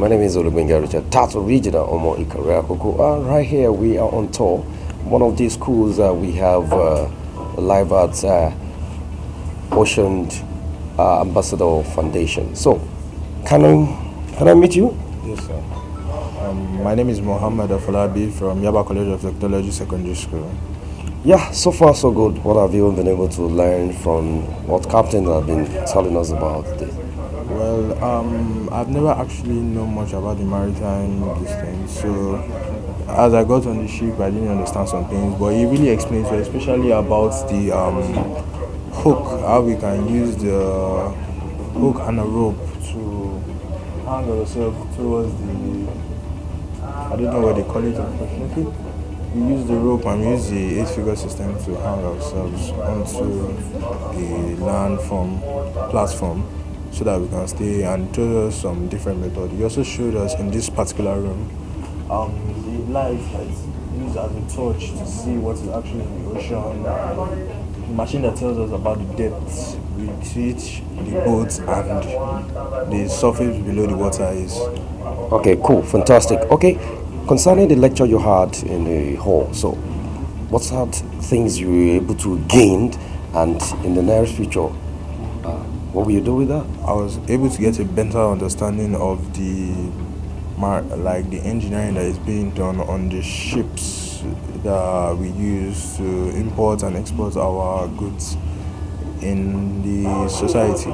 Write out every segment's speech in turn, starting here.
My name is Olubenga Richard, Tato Regional Omo Ikaria Koko. Right here we are on tour. One of these schools we have live at Ocean Ambassador Foundation. So, can I meet you? Yes, sir. My name is Mohammed Afolabi from Yaba College of Technology Secondary School. Yeah, so far so good. What have you been able to learn from what Captain have been telling us about this? Well, I've never actually known much about the maritime this thing. So, as I got on the ship, I didn't understand some things, but he really explained to us, especially about the hook, how we can use the hook and a rope to hang ourselves towards the, I don't know what they call it unfortunately. We use the rope and we use the eight-figure system to hang ourselves onto the land from platform so that we can stay, and showed us some different methods. He also showed us in this particular room the lights that's used as a torch to see what is actually in the ocean, the machine that tells us about the depth with which the boat and the surface below the water is. Okay, cool, fantastic. Okay, concerning the lecture you had in the hall, so what's that things you were able to gain, and in the nearest future, what will you do with that? I was able to get a better understanding of like the engineering that is being done on the ships that we use to import and export our goods in the society.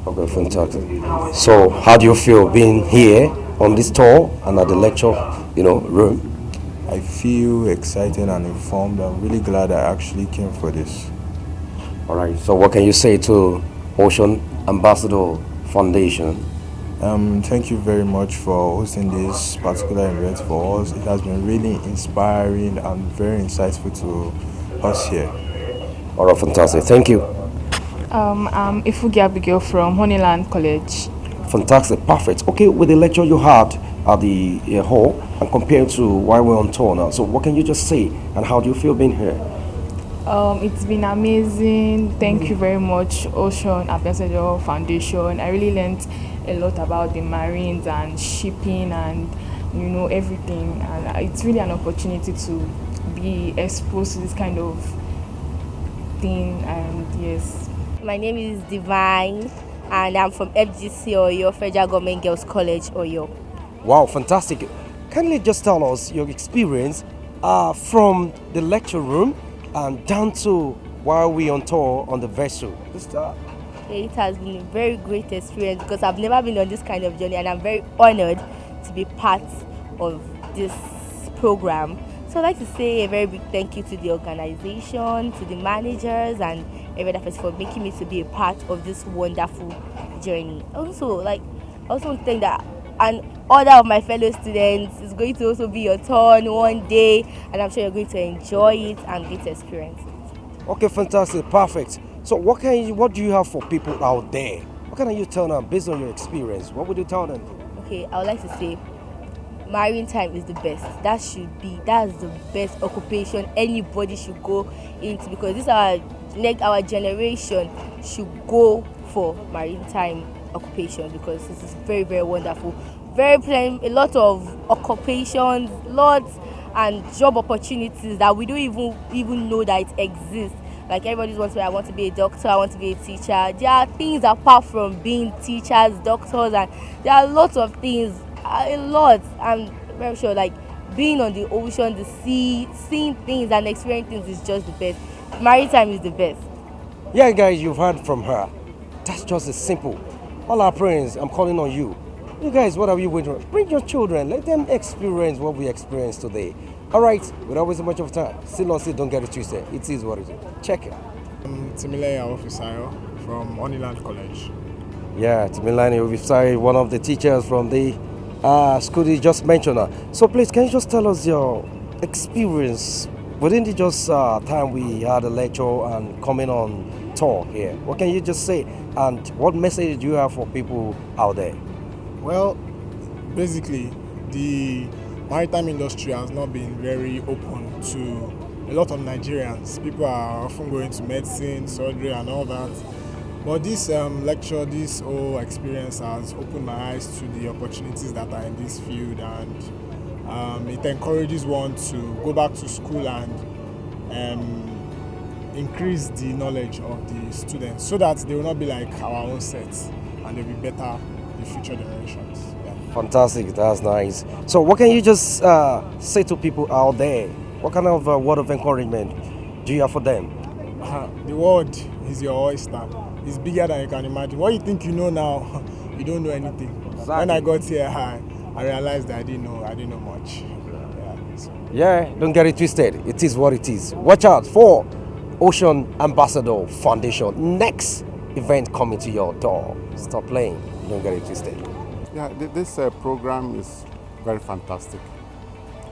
Okay, fantastic. So, how do you feel being here on this tour and at the lecture, room? I feel excited and informed. I'm really glad I actually came for this. All right. So, what can you say to Ocean Ambassador Foundation? Thank you very much for hosting this particular event for us. It has been really inspiring and very insightful to us here. All right, fantastic. Thank you. I'm Ifugi Abigail from Honeyland College. Fantastic, perfect. Okay, with the lecture you had at the hall and compared to why we're on tour now, so what can you just say and how do you feel being here? It's been amazing. Thank you very much, Ocean Ambassador Foundation. I really learned a lot about the marines and shipping and everything. And it's really an opportunity to be exposed to this kind of thing. And yes. My name is Divine, and I'm from FGC Oyo, Federal Government Girls College, Oyo. Wow, fantastic. Kindly just tell us your experience from the lecture room and down to while we on tour on the vessel. It has been a very great experience because I've never been on this kind of journey, and I'm very honored to be part of this program. So I'd like to say a very big thank you to the organization, to the managers, and every other person for making me to be a part of this wonderful journey. Also, I also want to thank that and other of my fellow students is going to also be your turn one day, and I'm sure you're going to enjoy it and get to experience it. Okay, fantastic, perfect. So what do you have for people out there? What can you tell them based on your experience? What would you tell them? Okay, I would like to say maritime is the best. That's the best occupation anybody should go into, because this our generation should go for maritime occupation, because this is very, very wonderful. A lot of occupations, lots and job opportunities that we don't even know that it exists. Like everybody's wants to say, I want to be a doctor, I want to be a teacher. There are things apart from being teachers, doctors, and there are lots of things, a lot. I'm very sure being on the ocean, the sea, seeing things and experiencing things is just the best. Maritime is the best. Yeah, guys, you've heard from her. That's just as simple. All our parents, I'm calling on you. You guys, what are you waiting for? Bring your children. Let them experience what we experienced today. All right, without wasting much of time. Still on still, don't get it twisted. It is what it is. Check it. I'm Timileya Ofisayo from Honeyland College. Yeah, Timilani Ofisayo, one of the teachers from the school you just mentioned. So please, can you just tell us your experience within the just time we had a lecture and coming on tour here? What can you just say, and what message do you have for people out there? Well, basically, the maritime industry has not been very open to a lot of Nigerians. People are often going to medicine, surgery, and all that. But this lecture, this whole experience has opened my eyes to the opportunities that are in this field, and it encourages one to go back to school and increase the knowledge of the students so that they will not be like our own sets and they'll be better in future generations. Yeah. Fantastic, that's nice. So, what can you just say to people out there? What kind of word of encouragement do you have for them? The world is your oyster. It's bigger than you can imagine. What you think you know now, you don't know anything. Exactly. When I got here, I realized that I didn't know much. Yeah. So. Yeah, don't get it twisted. It is what it is. Watch out for Ocean Ambassador Foundation. Next event coming to your door. Stop playing. Don't get it twisted. Yeah, this program is very fantastic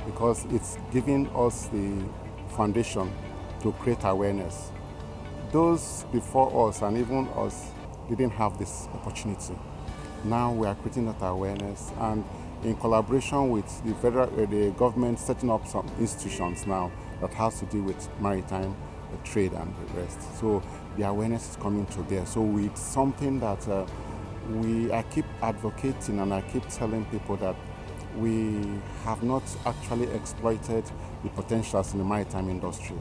because it's giving us the foundation to create awareness. Those before us and even us didn't have this opportunity. Now we are creating that awareness, and in collaboration with the government, setting up some institutions now that has to do with maritime trade and the rest. So the awareness is coming to bear. So it's something that I keep advocating, and I keep telling people that we have not actually exploited the potentials in the maritime industry.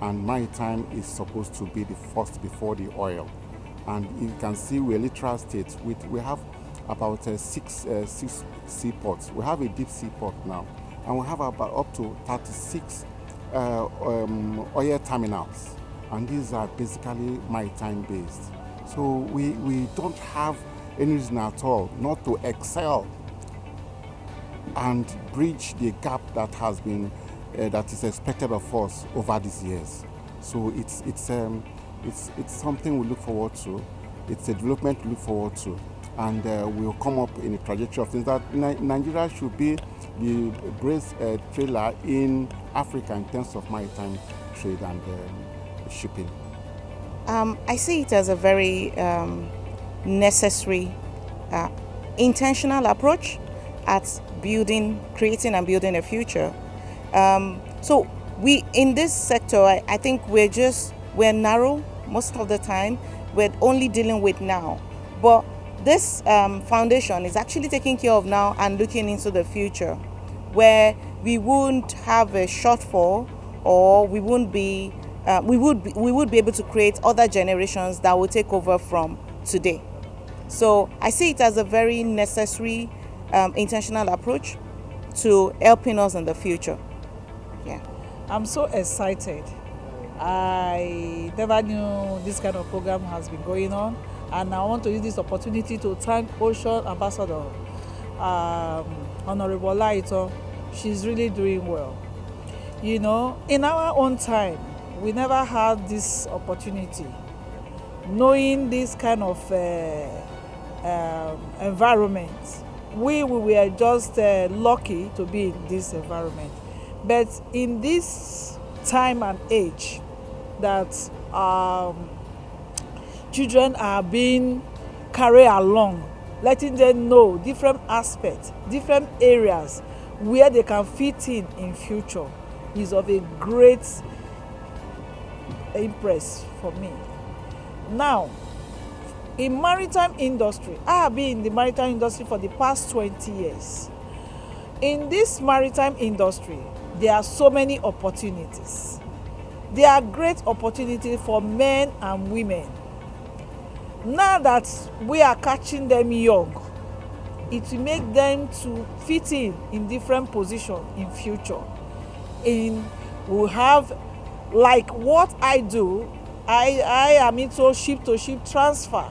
And maritime is supposed to be the first before the oil. And you can see we're a literal state. We have about six seaports. We have a deep seaport now, and we have about up to 36 oil terminals, and these are basically maritime based. So we don't have any reason at all not to excel and bridge the gap that has been that is expected of us over these years. So it's something we look forward to. It's a development we look forward to, and we'll come up in a trajectory of things that Nigeria should be the brace trailer in Africa in terms of maritime trade and shipping. I see it as a very necessary, intentional approach at creating and building a future. So we, in this sector, I think we're narrow most of the time. We're only dealing with now. But this foundation is actually taking care of now and looking into the future, where we wouldn't have a shortfall, or we would be able to create other generations that will take over from today. So I see it as a very necessary, intentional approach to helping us in the future. Yeah. I'm so excited. I never knew this kind of program has been going on, and I want to use this opportunity to thank Ocean Ambassador, Honorable Laito. She's really doing well. You know, in our own time, we never had this opportunity. Knowing this kind of environment, we were just lucky to be in this environment. But in this time and age that children are being carried along, letting them know different aspects, different areas where they can fit in future is of a great impress for me. Now, in maritime industry, I have been in the maritime industry for the past 20 years. In this maritime industry, there are so many opportunities. There are great opportunities for men and women. Now that we are catching them young, it will make them to fit in different positions in future. We'll have, like what I do, I am into ship-to-ship transfer.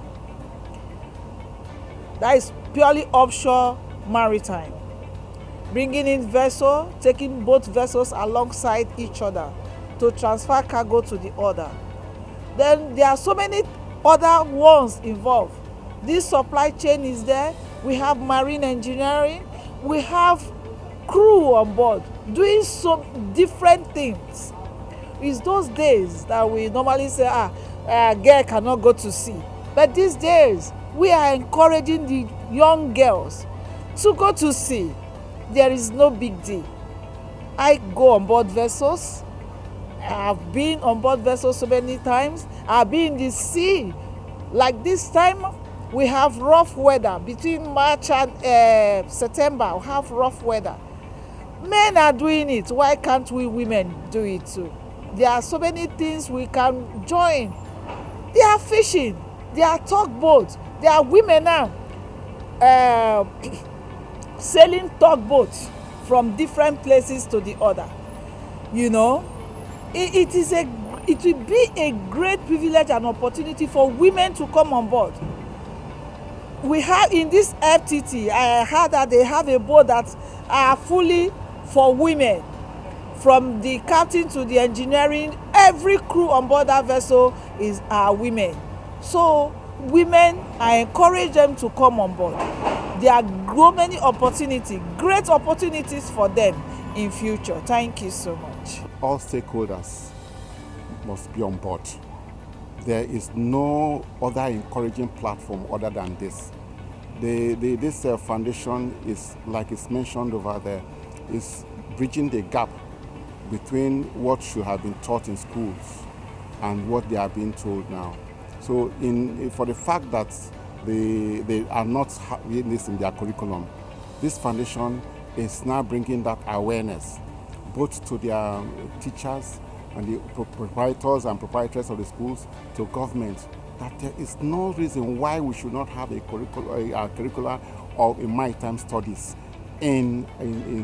That is purely offshore maritime. Bringing in vessel, taking both vessels alongside each other to transfer cargo to the other. Then there are so many other ones involved. This supply chain is there. We have marine engineering. We have crew on board doing so different things. It's those days that we normally say, girl cannot go to sea. But these days, we are encouraging the young girls to go to sea. There is no big deal. I go on board vessels. I've been on board vessels so many times. I've been in the sea Like this time, we have rough weather. Between March and September, we have rough weather. Men are doing it. Why can't we women do it too? There are so many things we can join. They are fishing. They are tugboats. There are women now sailing tugboats from different places to the other. You know, it will be a great privilege and opportunity for women to come on board. We have in this FTT, I heard that they have a boat that are fully for women. From the captain to the engineering, every crew on board that vessel are women. So women, I encourage them to come on board. There are so many opportunities, great opportunities for them in future. Thank you so much. All stakeholders must be on board. There is no other encouraging platform other than this. This foundation is, like it's mentioned over there, is bridging the gap between what should have been taught in schools and what they are being told now. So for the fact that they are not having this in their curriculum, this foundation is now bringing that awareness both to their teachers and the proprietors and proprietors of the schools, to government, that there is no reason why we should not have a curricula of maritime studies in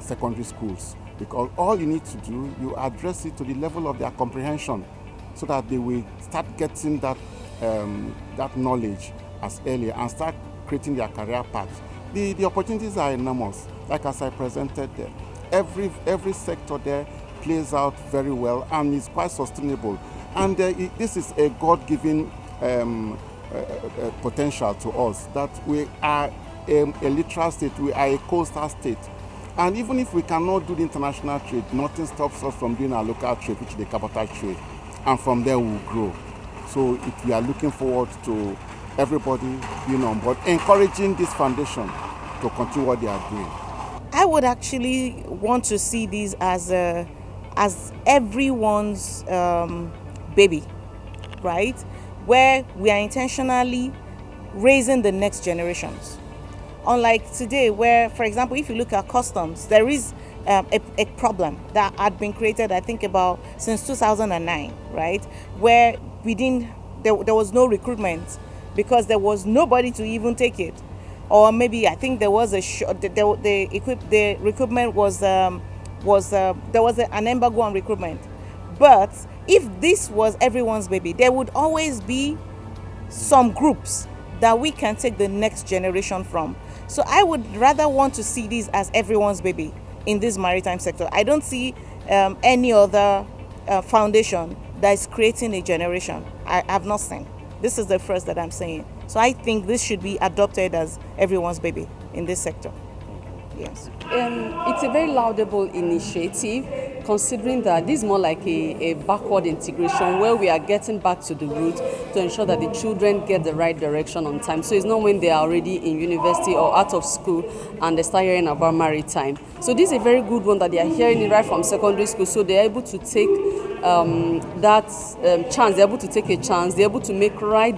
secondary schools. Because all you need to do, you address it to the level of their comprehension, so that they will start getting that knowledge as early and start creating their career path. The opportunities are enormous. Like as I presented there, every sector there plays out very well and is quite sustainable. And this is a God-given potential to us, that we are a literal state, we are a coastal state. And even if we cannot do the international trade, nothing stops us from doing our local trade, which is the capital trade. And from there we'll grow. So we are looking forward to everybody being on board, encouraging this foundation to continue what they are doing. I would actually want to see this as everyone's baby, right? Where we are intentionally raising the next generations. Unlike today, where, for example, if you look at customs, there is a problem that had been created, I think, about since 2009, right? Where there was no recruitment because there was nobody to even take it. Or maybe I think there was the recruitment was there was an embargo on recruitment. But if this was everyone's baby, there would always be some groups that we can take the next generation from. So I would rather want to see this as everyone's baby in this maritime sector. I don't see any other foundation that is creating a generation. I have not seen. This is the first that I'm saying. So I think this should be adopted as everyone's baby in this sector. Yes. It's a very laudable initiative, considering that this is more like a backward integration where we are getting back to the root to ensure that the children get the right direction on time. So it's not when they are already in university or out of school and they start hearing about maritime. So this is a very good one that they are hearing it right from secondary school, so they're able to take chance, they're able to take a chance, they're able to make right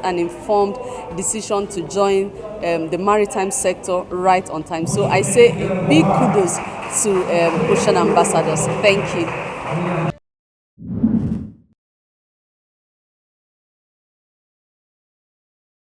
and informed decision to join the maritime sector right on time. So I say big kudos to Ocean Ambassadors. Thank you.